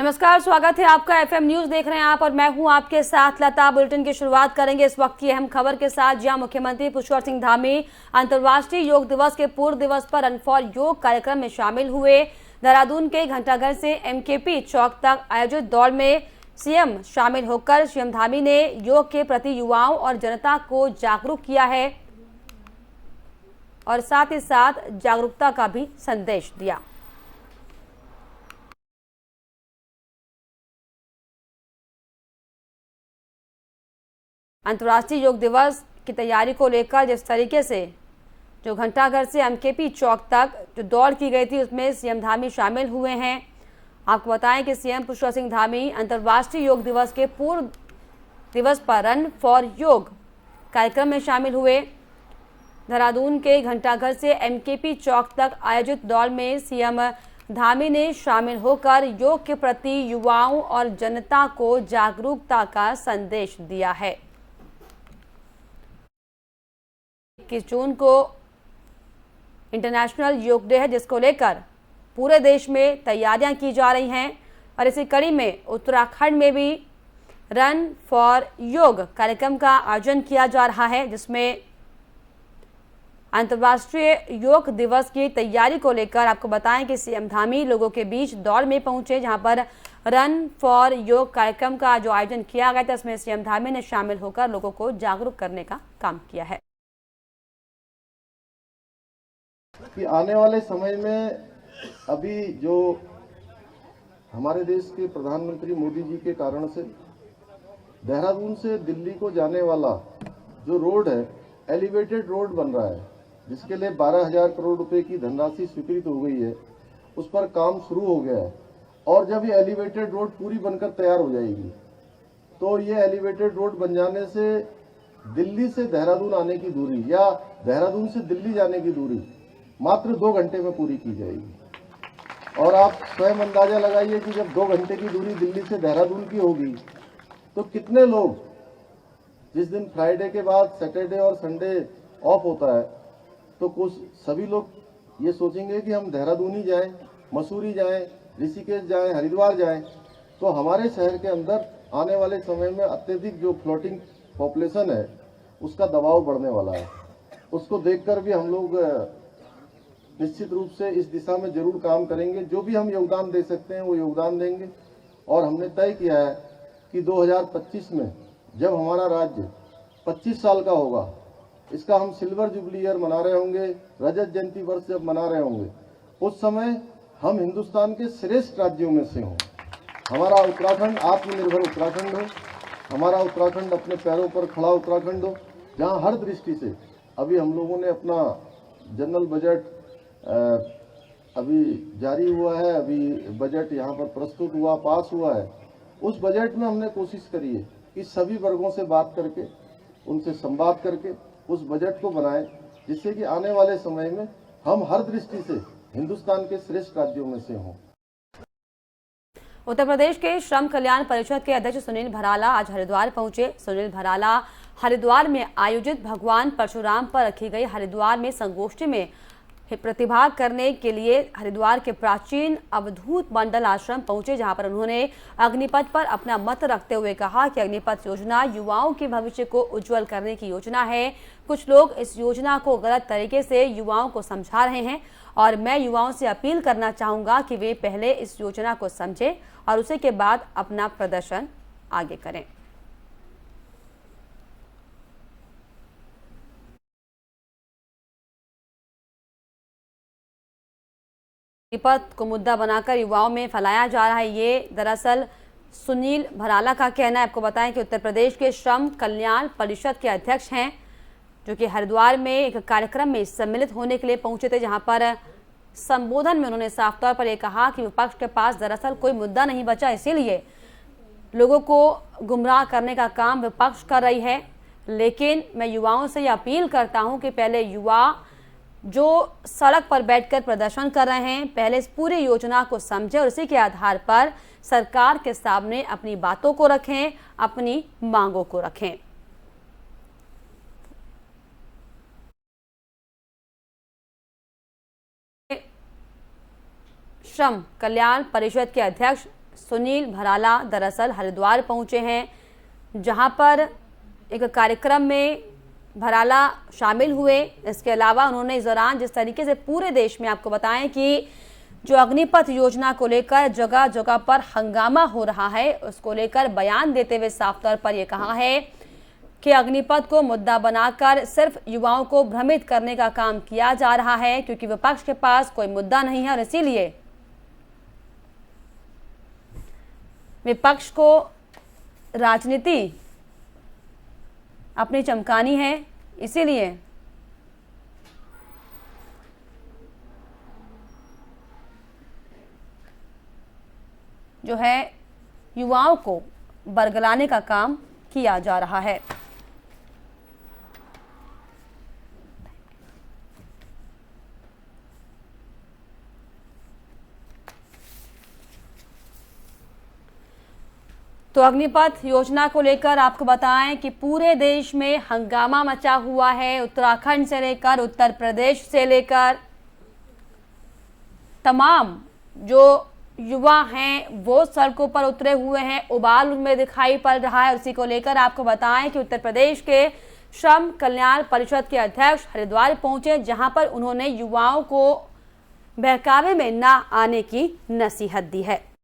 नमस्कार, स्वागत है आपका। एफएम न्यूज देख रहे हैं आप और मैं हूं आपके साथ लता। बुलेटिन की शुरुआत करेंगे इस वक्त की अहम खबर के साथ, जहां मुख्यमंत्री पुष्कर सिंह धामी अंतर्राष्ट्रीय योग दिवस के पूर्व दिवस पर रन फॉर योग कार्यक्रम में शामिल हुए। देहरादून के घंटाघर से एमकेपी चौक तक आयोजित दौड़ में सीएम शामिल होकर सीएम धामी ने योग के प्रति युवाओं और जनता को जागरूक किया है और साथ ही साथ जागरूकता का भी संदेश दिया। अंतर्राष्ट्रीय योग दिवस की तैयारी को लेकर जिस तरीके से जो घंटाघर से एमकेपी चौक तक जो दौड़ की गई थी, उसमें सीएम धामी शामिल हुए हैं। आपको बताएं कि सीएम पुष्कर सिंह धामी अंतर्राष्ट्रीय योग दिवस के पूर्व दिवस पर रन फॉर योग कार्यक्रम में शामिल हुए। देहरादून के घंटाघर से एमकेपी चौक तक आयोजित दौड़ में सीएम धामी ने शामिल होकर योग के प्रति युवाओं और जनता को जागरूकता का संदेश दिया है। 21 जून को इंटरनेशनल योग डे है, जिसको लेकर पूरे देश में तैयारियां की जा रही हैं और इसी कड़ी में उत्तराखंड में भी रन फॉर योग कार्यक्रम का आयोजन किया जा रहा है, जिसमें अंतर्राष्ट्रीय योग दिवस की तैयारी को लेकर आपको बताएं कि सीएम धामी लोगों के बीच दौड़ में पहुंचे, जहां पर रन फॉर योग कार्यक्रम का जो आयोजन किया गया था, इसमें सीएम धामी ने शामिल होकर लोगों को जागरूक करने का काम किया है। कि आने वाले समय में अभी जो हमारे देश के प्रधानमंत्री मोदी जी के कारण से देहरादून से दिल्ली को जाने वाला जो रोड है, एलिवेटेड रोड बन रहा है, जिसके लिए 12,000 करोड़ रुपए की धनराशि स्वीकृत हो गई है। उस पर काम शुरू हो गया है और जब ये एलिवेटेड रोड पूरी बनकर तैयार हो जाएगी तो ये एलिवेटेड रोड बन जाने से दिल्ली से देहरादून आने की दूरी या देहरादून से दिल्ली जाने की दूरी मात्र 2 घंटे में पूरी की जाएगी। और आप स्वयं अंदाजा लगाइए कि जब 2 घंटे की दूरी दिल्ली से देहरादून की होगी तो कितने लोग, जिस दिन फ्राइडे के बाद सैटरडे और संडे ऑफ होता है, तो कुछ सभी लोग ये सोचेंगे कि हम देहरादून ही जाएं, मसूरी जाएं, ऋषिकेश जाएं, हरिद्वार जाएं। तो हमारे शहर के अंदर आने वाले समय में अत्यधिक जो फ्लोटिंग पॉपुलेशन है, उसका दबाव बढ़ने वाला है। उसको देखकर भी हम लोग निश्चित रूप से इस दिशा में जरूर काम करेंगे। जो भी हम योगदान दे सकते हैं वो योगदान देंगे और हमने तय किया है कि 2025 में जब हमारा राज्य 25 साल का होगा, इसका हम सिल्वर जुबली ईयर मना रहे होंगे, रजत जयंती वर्ष जब मना रहे होंगे, उस समय हम हिंदुस्तान के श्रेष्ठ राज्यों में से हों। हमारा उत्तराखंड आत्मनिर्भर उत्तराखंड हो, हमारा उत्तराखंड अपने पैरों पर खड़ा उत्तराखंड हो, जहाँ हर दृष्टि से अभी हम लोगों ने अपना जनरल बजट अभी जारी हुआ है, अभी बजट यहाँ पर प्रस्तुत हुआ, पास हुआ है। उस बजट में हमने कोशिश करी है कि सभी वर्गों से बात करके, उनसे संवाद करके उस बजट को बनाएं, जिससे कि आने वाले समय में हम हर दृष्टि से हिंदुस्तान के श्रेष्ठ राज्यों में से हों। उत्तर प्रदेश के श्रम कल्याण परिषद के अध्यक्ष सुनील भराला आज हरिद्वार पहुंचे। सुनील भराला हरिद्वार में आयोजित भगवान परशुराम पर रखी गई हरिद्वार में संगोष्ठी में प्रतिभाग करने के लिए हरिद्वार के प्राचीन अवधूत मंडल आश्रम पहुंचे, जहां पर उन्होंने अग्निपथ पर अपना मत रखते हुए कहा कि अग्निपथ योजना युवाओं के भविष्य को उज्जवल करने की योजना है। कुछ लोग इस योजना को गलत तरीके से युवाओं को समझा रहे हैं और मैं युवाओं से अपील करना चाहूंगा कि वे पहले इस योजना को समझें और उसी के बाद अपना प्रदर्शन आगे करें। अग्निपथ को मुद्दा बनाकर युवाओं में फैलाया जा रहा है, ये दरअसल सुनील भराला का कहना है। आपको बताएं कि उत्तर प्रदेश के श्रम कल्याण परिषद के अध्यक्ष हैं, जो कि हरिद्वार में एक कार्यक्रम में सम्मिलित होने के लिए पहुंचे थे, जहां पर संबोधन में उन्होंने साफ तौर पर यह कहा कि विपक्ष के पास दरअसल कोई मुद्दा नहीं बचा, इसीलिए लोगों को गुमराह करने का काम विपक्ष कर रही है। लेकिन मैं युवाओं से यह अपील करता हूं कि पहले युवा जो सड़क पर बैठकर प्रदर्शन कर रहे हैं, पहले इस पूरी योजना को समझें और इसी के आधार पर सरकार के सामने अपनी बातों को रखें, अपनी मांगों को रखें। श्रम कल्याण परिषद के अध्यक्ष सुनील भराला दरअसल हरिद्वार पहुंचे हैं, जहां पर एक कार्यक्रम में भराला शामिल हुए। इसके अलावा उन्होंने इस दौरान जिस तरीके से पूरे देश में, आपको बताएं कि जो अग्निपथ योजना को लेकर जगह जगह पर हंगामा हो रहा है, उसको लेकर बयान देते हुए साफ तौर पर यह कहा है कि अग्निपथ को मुद्दा बनाकर सिर्फ युवाओं को भ्रमित करने का काम किया जा रहा है, क्योंकि विपक्ष के पास कोई मुद्दा नहीं है और इसीलिए विपक्ष को राजनीति अपनी चमकानी है। इसीलिए जो है युवाओं को बरगलाने का काम किया जा रहा है। तो अग्निपथ योजना को लेकर आपको बताएं कि पूरे देश में हंगामा मचा हुआ है। उत्तराखंड से लेकर उत्तर प्रदेश से लेकर तमाम जो युवा हैं वो सड़कों पर उतरे हुए हैं, उबाल उनमें दिखाई पड़ रहा है। उसी को लेकर आपको बताएं कि उत्तर प्रदेश के श्रम कल्याण परिषद के अध्यक्ष हरिद्वार पहुंचे, जहां पर उन्होंने युवाओं को बहकावे में न आने की नसीहत दी है।